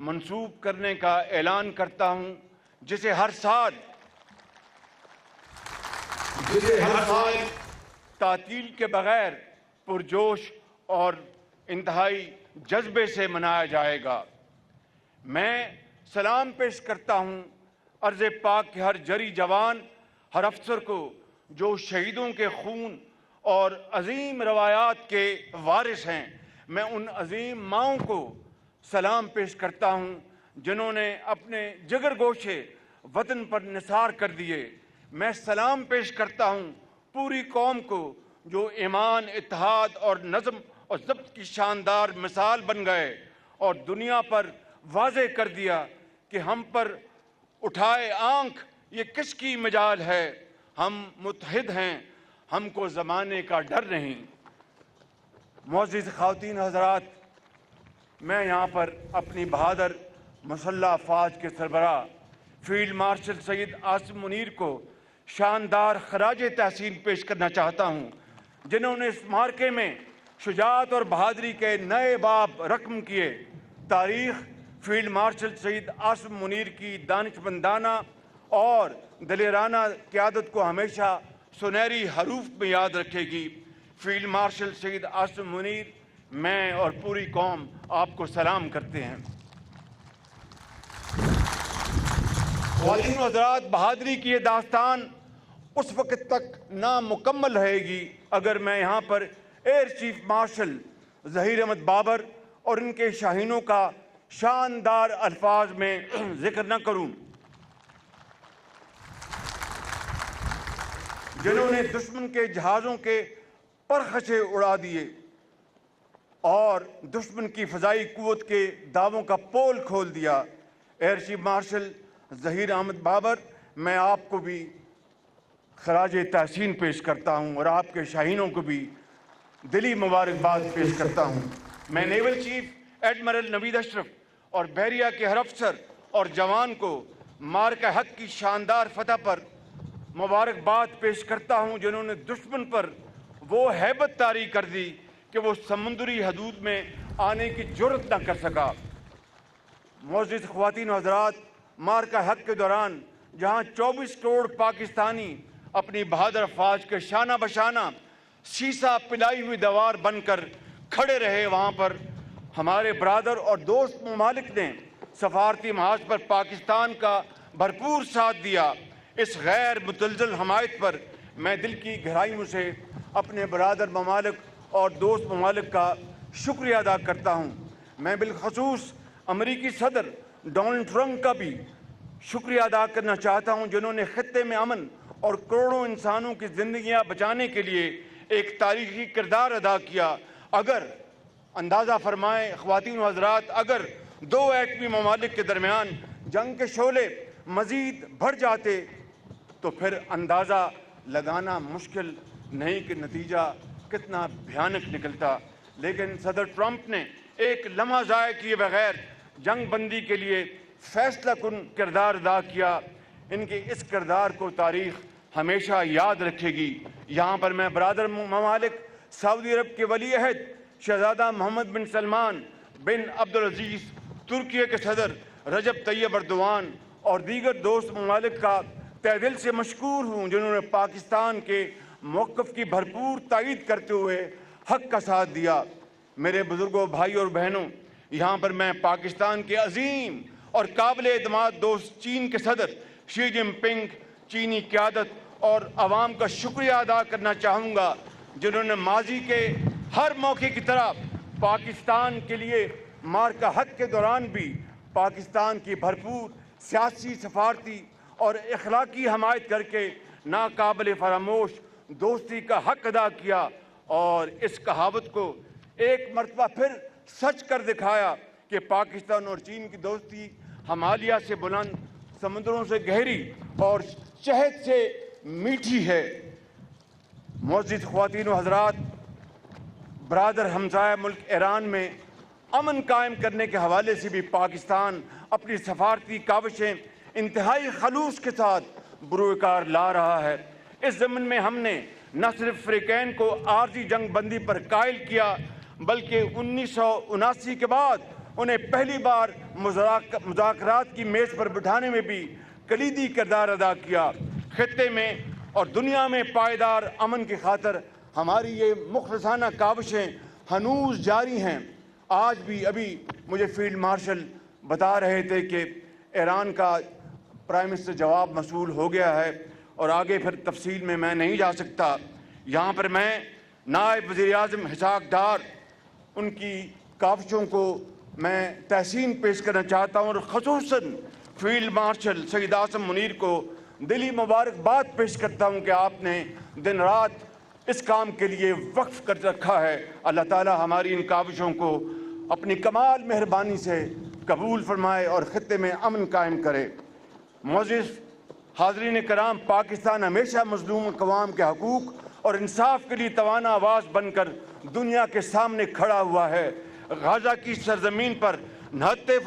منسوب کرنے کا اعلان کرتا ہوں، جسے ہر سال تعطیل کے بغیر پرجوش اور انتہائی جذبے سے منایا جائے گا۔ میں سلام پیش کرتا ہوں عرض پاک کے ہر جری جوان، ہر افسر کو جو شہیدوں کے خون اور عظیم روایات کے وارث ہیں۔ میں ان عظیم ماؤں کو سلام پیش کرتا ہوں جنہوں نے اپنے جگر گوشے وطن پر نثار کر دیے۔ میں سلام پیش کرتا ہوں پوری قوم کو جو ایمان، اتحاد اور نظم اور ضبط کی شاندار مثال بن گئے اور دنیا پر واضح کر دیا کہ ہم پر اٹھائے آنکھ یہ کس کی مجال ہے۔ ہم متحد ہیں، ہم کو زمانے کا ڈر نہیں۔ معزز خواتین حضرات، میں یہاں پر اپنی بہادر مسلح افواج کے سربراہ فیلڈ مارشل سید عاصم منیر کو شاندار خراج تحسین پیش کرنا چاہتا ہوں، جنہوں نے اس معرکے میں شجاعت اور بہادری کے نئے باب رقم کیے۔ تاریخ فیلڈ مارشل سید عاصم منیر کی دانشمندانہ اور دلیرانہ قیادت کو ہمیشہ سنہری حروف میں یاد رکھے گی۔ فیلڈ مارشل سید عاصم منیر، میں اور پوری قوم آپ کو سلام کرتے ہیں۔ خواتین و حضرات، بہادری کی یہ داستان اس وقت تک نامکمل رہے گی اگر میں یہاں پر air chief marshal Zaheer Ahmed Babar اور ان کے شاہینوں کا شاندار الفاظ میں ذکر نہ کروں، جنہوں نے دشمن کے جہازوں کے پرخچے اڑا دیے اور دشمن کی فضائی قوت کے دعووں کا پول کھول دیا۔ Air chief marshal Zaheer Ahmed Babar, میں آپ کو بھی خراج تحسین پیش کرتا ہوں اور آپ کے شاہینوں کو بھی دلی مبارکباد پیش کرتا ہوں۔ میں نیول چیف ایڈمرل نوید اشرف اور بحریہ کے ہر افسر اور جوان کو معرکہ حق کی شاندار فتح پر مبارکباد پیش کرتا ہوں، جنہوں نے دشمن پر وہ ہیبت طاری کر دی کہ وہ سمندری حدود میں آنے کی جرت نہ کر سکا۔ معزز خواتین و حضرات، معرکہ حق کے دوران جہاں 24 کروڑ پاکستانی اپنی بہادر افواج کے شانہ بشانہ شیشہ پلائی ہوئی دیوار بن کر کھڑے رہے، وہاں پر ہمارے برادر اور دوست ممالک نے سفارتی محاذ پر پاکستان کا بھرپور ساتھ دیا۔ اس غیر متزلزل حمایت پر میں دل کی گہرائیوں سے اپنے برادر ممالک اور دوست ممالک کا شکریہ ادا کرتا ہوں۔ میں بالخصوص امریکی صدر ڈونلڈ ٹرمپ کا بھی شکریہ ادا کرنا چاہتا ہوں، جنہوں نے خطے میں امن اور کروڑوں انسانوں کی زندگیاں بچانے کے لیے ایک تاریخی کردار ادا کیا۔ اگر اندازہ فرمائیں خواتین و حضرات، اگر دو ایٹمی ممالک کے درمیان جنگ کے شعلے مزید بڑھ جاتے تو پھر اندازہ لگانا مشکل نہیں کہ نتیجہ کتنا بھیانک نکلتا۔ لیکن صدر ٹرمپ نے ایک لمحہ ضائع کیے بغیر جنگ بندی کے لیے فیصلہ کن کردار ادا کیا۔ ان کے اس کردار کو تاریخ ہمیشہ یاد رکھے گی۔ یہاں پر میں برادر ممالک سعودی عرب کے ولی عہد شہزادہ محمد بن سلمان بن عبدالعزیز، ترکیہ کے صدر رجب طیب ایردوان اور دیگر دوست ممالک کا تہ دل سے مشکور ہوں، جنہوں نے پاکستان کے موقف کی بھرپور تائید کرتے ہوئے حق کا ساتھ دیا۔ میرے بزرگوں، بھائی اور بہنوں، یہاں پر میں پاکستان کے عظیم اور قابل اعتماد دوست چین کے صدر شی جن پنگ، چینی قیادت اور عوام کا شکریہ ادا کرنا چاہوں گا، جنہوں نے ماضی کے ہر موقع کی طرح پاکستان کے لیے معرکہ حق کے دوران بھی پاکستان کی بھرپور سیاسی، سفارتی اور اخلاقی حمایت کر کے ناقابل فراموش دوستی کا حق ادا کیا اور اس کہاوت کو ایک مرتبہ پھر سچ کر دکھایا کہ پاکستان اور چین کی دوستی ہمالیہ سے بلند، سمندروں سے گہری اور شہد سے میٹھی ہے۔ معزز خواتین و حضرات، برادر ہمسایہ ملک ایران میں امن قائم کرنے کے حوالے سے بھی پاکستان اپنی سفارتی کاوشیں انتہائی خلوص کے ساتھ بروئے کار لا رہا ہے۔ اس ضمن میں ہم نے نہ صرف فریقین کو عارضی جنگ بندی پر قائل کیا، بلکہ 1979 کے بعد انہیں پہلی بار مذاکرات کی میز پر بٹھانے میں بھی کلیدی کردار ادا کیا۔ خطے میں اور دنیا میں پائیدار امن کی خاطر ہماری یہ مخلصانہ کاوشیں ہنوز جاری ہیں۔ آج بھی ابھی مجھے فیلڈ مارشل بتا رہے تھے کہ ایران کا پرائم منسٹر جواب موصول ہو گیا ہے، اور آگے پھر تفصیل میں نہیں جا سکتا۔ یہاں پر میں نائب وزیر اعظم اسحاق ڈار ان کی کاوشوں کو میں تحسین پیش کرنا چاہتا ہوں، اور خصوصاً فیلڈ مارشل سید عاصم منیر کو دلی مبارکباد پیش کرتا ہوں کہ آپ نے دن رات اس کام کے لیے وقف کر رکھا ہے۔ اللہ تعالی ہماری ان کاوشوں کو اپنی کمال مہربانی سے قبول فرمائے اور خطے میں امن قائم کرے۔ معزز حاضرین کرام، پاکستان ہمیشہ مظلوم اقوام کے حقوق اور انصاف کے لیے توانا آواز بن کر دنیا کے سامنے کھڑا ہوا ہے۔ غزہ کی سرزمین پر نہتے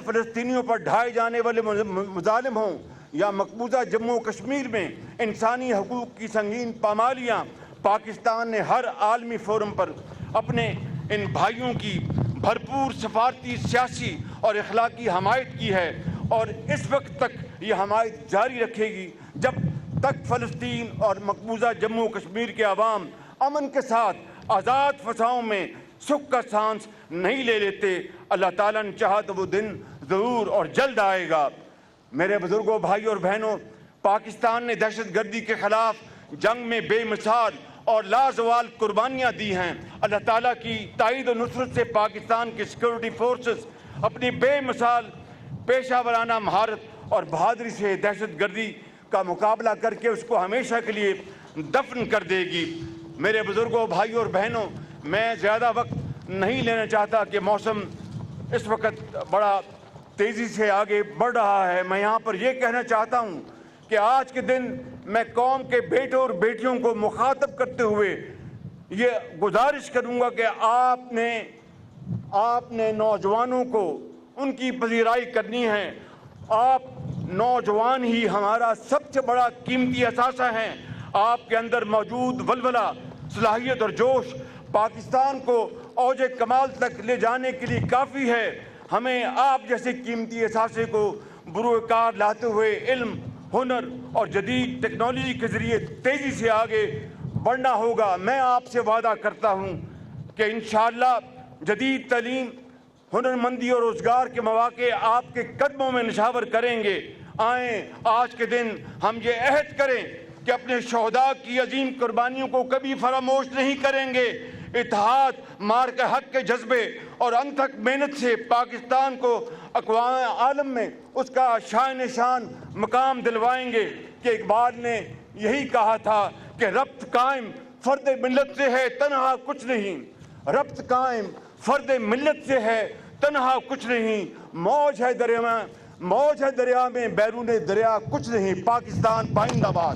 فلسطینیوں پر ڈھائے جانے والے مظالم ہوں یا مقبوضہ جموں و کشمیر میں انسانی حقوق کی سنگین پامالیاں، پاکستان نے ہر عالمی فورم پر اپنے ان بھائیوں کی بھرپور سفارتی، سیاسی اور اخلاقی حمایت کی ہے، اور اس وقت تک یہ حمایت جاری رکھے گی جب تک فلسطین اور مقبوضہ جموں و کشمیر کے عوام امن کے ساتھ آزاد فضاؤں میں سکھ کا سانس نہیں لے لیتے۔ اللہ تعالیٰ نے چاہا تو وہ دن ضرور اور جلد آئے گا۔ میرے بزرگوں، بھائیوں اور بہنوں، پاکستان نے دہشت گردی کے خلاف جنگ میں بے مثال اور لازوال قربانیاں دی ہیں۔ اللہ تعالیٰ کی تائید و نصرت سے پاکستان کی سیکورٹی فورسز اپنی بے مثال پیشہ ورانہ مہارت اور بہادری سے دہشت گردی کا مقابلہ کر کے اس کو ہمیشہ کے لیے دفن کر دے گی۔ میرے بزرگوں، بھائیوں اور بہنوں، میں زیادہ وقت نہیں لینا چاہتا کہ موسم اس وقت بڑا تیزی سے آگے بڑھ رہا ہے۔ میں یہاں پر یہ کہنا چاہتا ہوں کہ آج کے دن میں قوم کے بیٹوں اور بیٹیوں کو مخاطب کرتے ہوئے یہ گزارش کروں گا کہ آپ نے نوجوانوں کو ان کی پذیرائی کرنی ہے۔ آپ نوجوان ہی ہمارا سب سے بڑا قیمتی اثاثہ ہیں۔ آپ کے اندر موجود ولولہ، صلاحیت اور جوش پاکستان کو اوج کمال تک لے جانے کے لیے کافی ہے۔ ہمیں آپ جیسے قیمتی اثاثے کو بروئے کار لاتے ہوئے علم، ہنر اور جدید ٹیکنالوجی کے ذریعے تیزی سے آگے بڑھنا ہوگا۔ میں آپ سے وعدہ کرتا ہوں کہ انشاءاللہ جدید تعلیم، ہنرمندی اور روزگار کے مواقع آپ کے قدموں میں نشاور کریں گے۔ آئیں آج کے دن ہم یہ عہد کریں کہ اپنے شہداء کی عظیم قربانیوں کو کبھی فراموش نہیں کریں گے۔ اتحاد، مارکہ حق کے جذبے اور انتھک محنت سے پاکستان کو اقوام عالم میں اس کا شان مقام دلوائیں گے کہ اقبال نے یہی کہا تھا کہ ربط قائم فرد ملت سے ہے، تنہا کچھ نہیں۔ ربط قائم فرد ملت سے ہے، تنہا کچھ نہیں۔ موج ہے دریا میں بیرون دریا کچھ نہیں۔ پاکستان پائندہ باد۔